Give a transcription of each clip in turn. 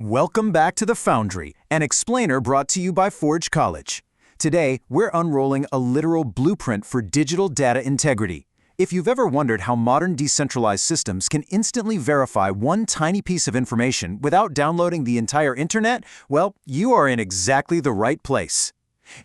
Welcome back to the Foundry, an explainer brought to you by Forge College. Today, we're unrolling a literal blueprint for digital data integrity. If you've ever wondered how modern decentralized systems can instantly verify one tiny piece of information without downloading the entire internet, well, you are in exactly the right place.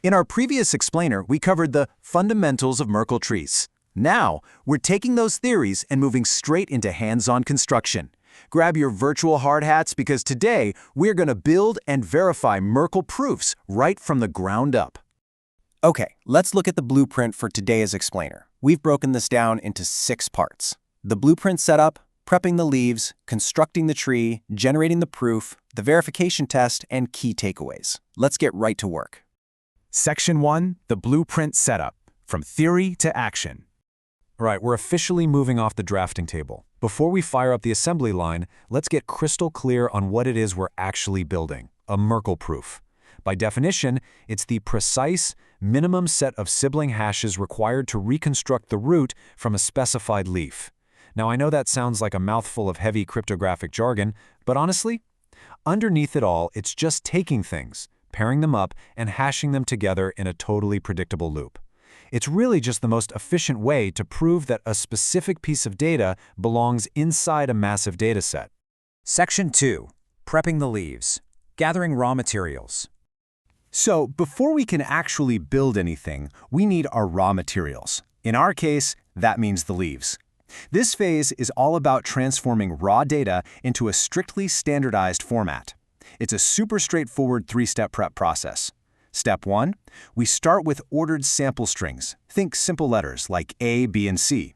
In our previous explainer, we covered the fundamentals of Merkle trees. Now, we're taking those theories and moving straight into hands-on construction. Grab your virtual hard hats because today we're going to build and verify Merkle proofs right from the ground up. Okay, let's look at the blueprint for today's explainer. We've broken this down into 6 parts. The blueprint setup, prepping the leaves, constructing the tree, generating the proof, the verification test, and key takeaways. Let's get right to work. Section 1, the blueprint setup, from theory to action. All right, we're officially moving off the drafting table. Before we fire up the assembly line, let's get crystal clear on what it is we're actually building, a Merkle proof. By definition, it's the precise, minimum set of sibling hashes required to reconstruct the root from a specified leaf. Now, I know that sounds like a mouthful of heavy cryptographic jargon, but honestly, underneath it all, it's just taking things, pairing them up, and hashing them together in a totally predictable loop. It's really just the most efficient way to prove that a specific piece of data belongs inside a massive dataset. Section 2. Prepping the leaves. Gathering raw materials. So, before we can actually build anything, we need our raw materials. In our case, that means the leaves. This phase is all about transforming raw data into a strictly standardized format. It's a super straightforward 3-step prep process. Step 1, we start with ordered sample strings. Think simple letters like A, B, and C.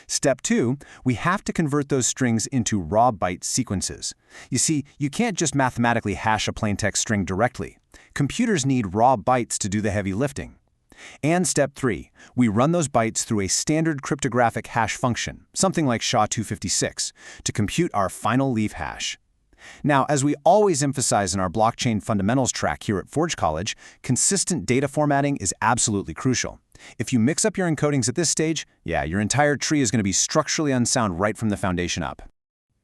Step 2, we have to convert those strings into raw byte sequences. You see, you can't just mathematically hash a plaintext string directly. Computers need raw bytes to do the heavy lifting. And step 3, we run those bytes through a standard cryptographic hash function, something like SHA-256, to compute our final leaf hash. Now, as we always emphasize in our blockchain fundamentals track here at Forge College, consistent data formatting is absolutely crucial. If you mix up your encodings at this stage, your entire tree is going to be structurally unsound right from the foundation up.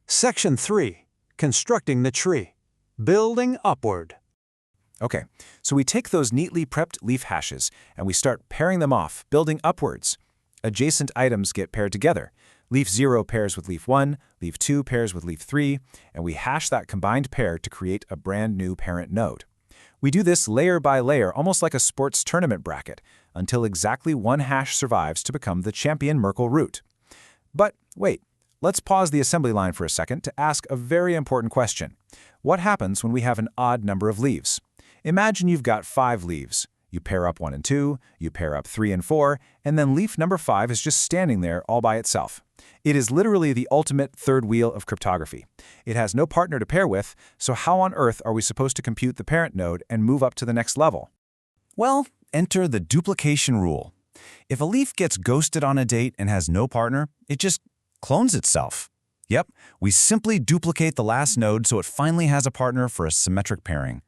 Section 3. Constructing the tree. Building upward. Okay, so we take those neatly prepped leaf hashes and we start pairing them off, building upwards. Adjacent items get paired together. Leaf 0 pairs with leaf 1, leaf 2 pairs with leaf 3, and we hash that combined pair to create a brand new parent node. We do this layer by layer, almost like a sports tournament bracket, until exactly one hash survives to become the champion Merkle root. But wait, let's pause the assembly line for a second to ask a very important question. What happens when we have an odd number of leaves? Imagine you've got 5 leaves. You pair up 1 and 2, you pair up 3 and 4, and then leaf number 5 is just standing there all by itself. It is literally the ultimate third wheel of cryptography. It has no partner to pair with, so how on earth are we supposed to compute the parent node and move up to the next level? Well, enter the duplication rule. If a leaf gets ghosted on a date and has no partner, it just clones itself. Yep, we simply duplicate the last node so it finally has a partner for a symmetric pairing.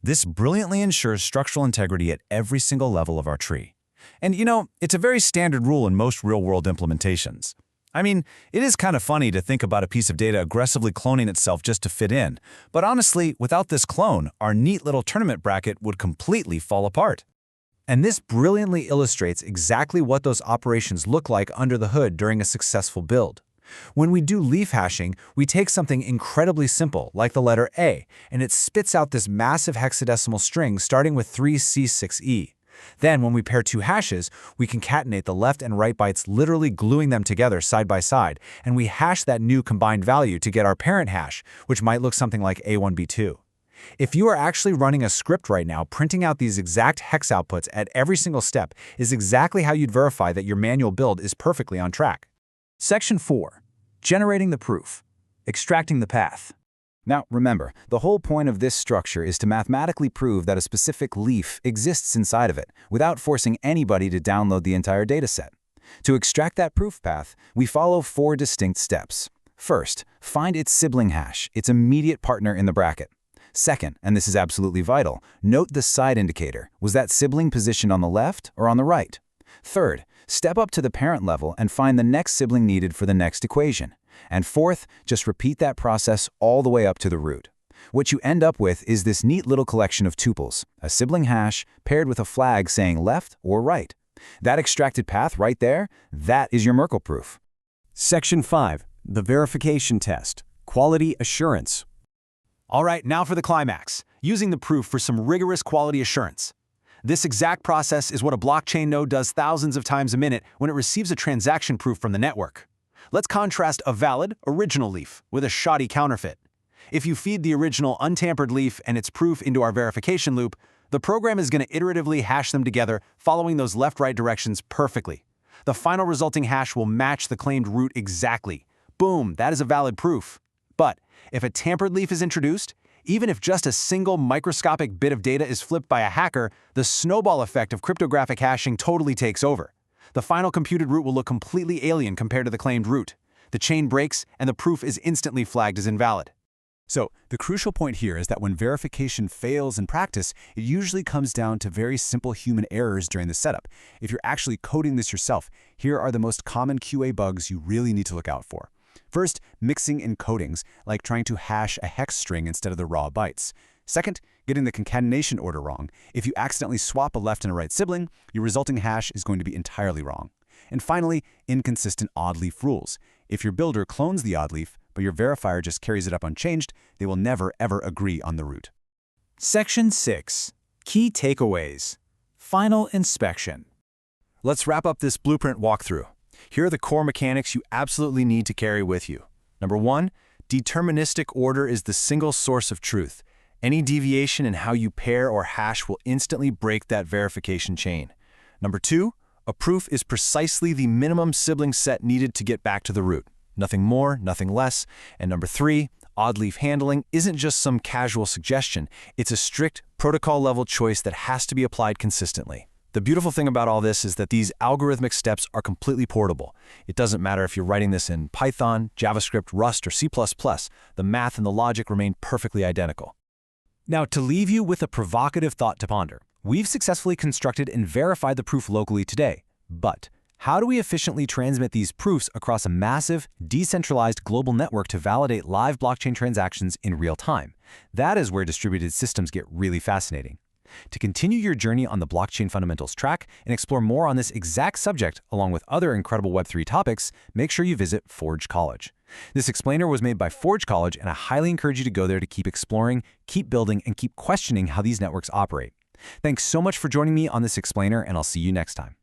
This brilliantly ensures structural integrity at every single level of our tree. And you know, it's a very standard rule in most real-world implementations. I mean, it is kind of funny to think about a piece of data aggressively cloning itself just to fit in, but honestly, without this clone, our neat little tournament bracket would completely fall apart. And this brilliantly illustrates exactly what those operations look like under the hood during a successful build. When we do leaf hashing, we take something incredibly simple, like the letter A, and it spits out this massive hexadecimal string starting with 3C6E. Then, when we pair 2 hashes, we concatenate the left and right bytes, literally gluing them together side by side, and we hash that new combined value to get our parent hash, which might look something like A1B2. If you are actually running a script right now, printing out these exact hex outputs at every single step is exactly how you'd verify that your manual build is perfectly on track. Section 4. Generating the proof. Extracting the path. Now, remember, the whole point of this structure is to mathematically prove that a specific leaf exists inside of it, without forcing anybody to download the entire dataset. To extract that proof path, we follow 4 distinct steps. First, find its sibling hash, its immediate partner in the bracket. Second, and this is absolutely vital, note the side indicator. Was that sibling positioned on the left or on the right? Third, step up to the parent level and find the next sibling needed for the next equation. And fourth, just repeat that process all the way up to the root. What you end up with is this neat little collection of tuples, a sibling hash paired with a flag saying left or right. That extracted path right there, that is your Merkle proof. Section 5. The verification test. Quality assurance. All right, now for the climax, using the proof for some rigorous quality assurance. This exact process is what a blockchain node does thousands of times a minute when it receives a transaction proof from the network. Let's contrast a valid, original leaf with a shoddy counterfeit. If you feed the original untampered leaf and its proof into our verification loop, the program is going to iteratively hash them together, following those left-right directions perfectly. The final resulting hash will match the claimed root exactly. Boom, that is a valid proof. But if a tampered leaf is introduced, even if just a single microscopic bit of data is flipped by a hacker, the snowball effect of cryptographic hashing totally takes over. The final computed root will look completely alien compared to the claimed root. The chain breaks, and the proof is instantly flagged as invalid. So, the crucial point here is that when verification fails in practice, it usually comes down to very simple human errors during the setup. If you're actually coding this yourself, here are the most common QA bugs you really need to look out for. First, mixing encodings, like trying to hash a hex string instead of the raw bytes. Second, getting the concatenation order wrong. If you accidentally swap a left and a right sibling, your resulting hash is going to be entirely wrong. And finally, inconsistent odd leaf rules. If your builder clones the odd leaf, but your verifier just carries it up unchanged, they will never, ever agree on the root. Section 6. Key takeaways. Final inspection. Let's wrap up this blueprint walkthrough. Here are the core mechanics you absolutely need to carry with you. Number 1, deterministic order is the single source of truth. Any deviation in how you pair or hash will instantly break that verification chain. Number 2, a proof is precisely the minimum sibling set needed to get back to the root. Nothing more, nothing less. And number 3, odd leaf handling isn't just some casual suggestion. It's a strict protocol-level choice that has to be applied consistently. The beautiful thing about all this is that these algorithmic steps are completely portable. It doesn't matter if you're writing this in Python, JavaScript, Rust, or C++, the math and the logic remain perfectly identical. Now, to leave you with a provocative thought to ponder, we've successfully constructed and verified the proof locally today. But how do we efficiently transmit these proofs across a massive, decentralized global network to validate live blockchain transactions in real time? That is where distributed systems get really fascinating. To continue your journey on the blockchain fundamentals track and explore more on this exact subject, along with other incredible Web3 topics, make sure you visit Forge College. This explainer was made by Forge College, and I highly encourage you to go there to keep exploring, keep building, and keep questioning how these networks operate. Thanks so much for joining me on this explainer, and I'll see you next time.